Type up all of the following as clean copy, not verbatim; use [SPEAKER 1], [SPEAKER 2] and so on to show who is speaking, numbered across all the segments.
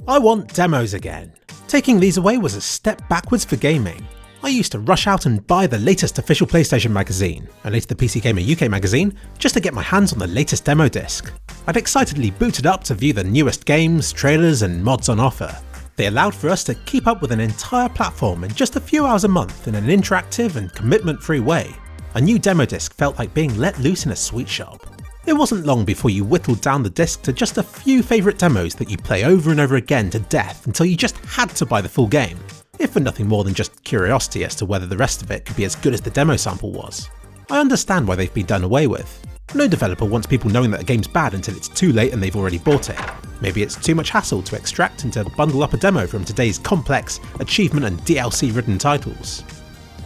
[SPEAKER 1] I want demos again. Taking these away was a step backwards for gaming. I used to rush out and buy the latest official PlayStation magazine, and later the PC Gamer UK magazine, just to get my hands on the latest demo disc. I'd excitedly boot it up to view the newest games, trailers and mods on offer. They allowed for us to keep up with an entire platform in just a few hours a month in an interactive and commitment-free way. A new demo disc felt like being let loose in a sweet shop. It wasn't long before you whittled down the disc to just a few favourite demos that you play over and over again to death until you just had to buy the full game, if for nothing more than just curiosity as to whether the rest of it could be as good as the demo sample was. I understand why they've been done away with. No developer wants people knowing that a game's bad until it's too late and they've already bought it. Maybe it's too much hassle to extract and to bundle up a demo from today's complex, achievement and DLC-ridden titles.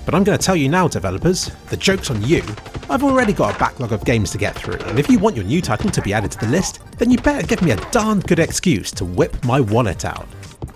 [SPEAKER 1] But I'm going to tell you now, developers, the joke's on you. I've already got a backlog of games to get through, and if you want your new title to be added to the list, then you better give me a darned good excuse to whip my wallet out.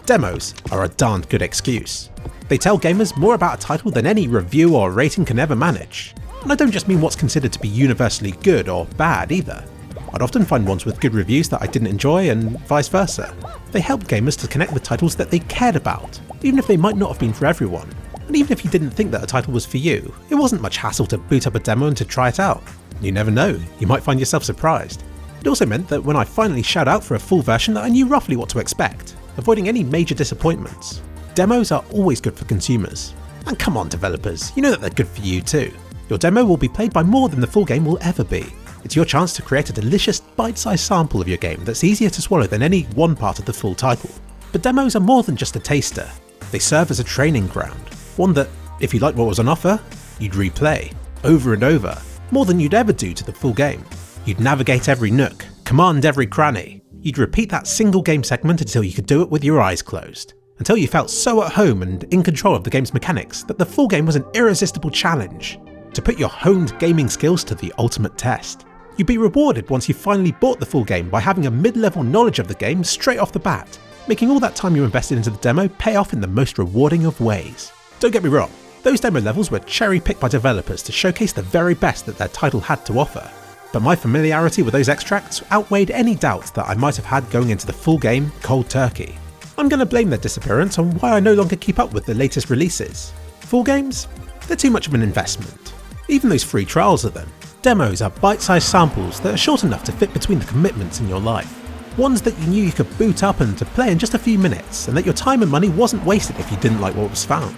[SPEAKER 1] Demos are a darned good excuse. They tell gamers more about a title than any review or rating can ever manage. And I don't just mean what's considered to be universally good or bad either. I'd often find ones with good reviews that I didn't enjoy and vice versa. They helped gamers to connect with titles that they cared about, even if they might not have been for everyone. And even if you didn't think that a title was for you, it wasn't much hassle to boot up a demo and to try it out. You never know, you might find yourself surprised. It also meant that when I finally shout out for a full version that I knew roughly what to expect, avoiding any major disappointments. Demos are always good for consumers. And come on developers, you know that they're good for you too. Your demo will be played by more than the full game will ever be. It's your chance to create a delicious bite-sized sample of your game that's easier to swallow than any one part of the full title. But demos are more than just a taster. They serve as a training ground. One that, if you liked what was on offer, you'd replay, over and over, more than you'd ever do to the full game. You'd navigate every nook, command every cranny. You'd repeat that single game segment until you could do it with your eyes closed. Until you felt so at home and in control of the game's mechanics that the full game was an irresistible challenge. To put your honed gaming skills to the ultimate test. You'd be rewarded once you finally bought the full game by having a mid-level knowledge of the game straight off the bat, making all that time you invested into the demo pay off in the most rewarding of ways. Don't get me wrong, those demo levels were cherry-picked by developers to showcase the very best that their title had to offer, but my familiarity with those extracts outweighed any doubts that I might have had going into the full game cold turkey. I'm going to blame their disappearance on why I no longer keep up with the latest releases. Full games? They're too much of an investment. Even those free trials of them. Demos are bite-sized samples that are short enough to fit between the commitments in your life. Ones that you knew you could boot up and to play in just a few minutes, and that your time and money wasn't wasted if you didn't like what was found.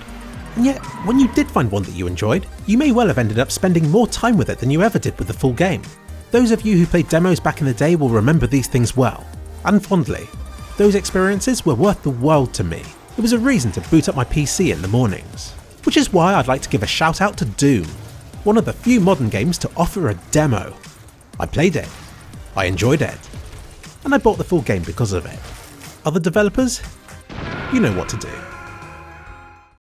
[SPEAKER 1] And yet, when you did find one that you enjoyed, you may well have ended up spending more time with it than you ever did with the full game. Those of you who played demos back in the day will remember these things well, and fondly. Those experiences were worth the world to me. It was a reason to boot up my PC in the mornings. Which is why I'd like to give a shout out to Doom, one of the few modern games to offer a demo. I played it, I enjoyed it, and I bought the full game because of it. Other developers? You know what to do.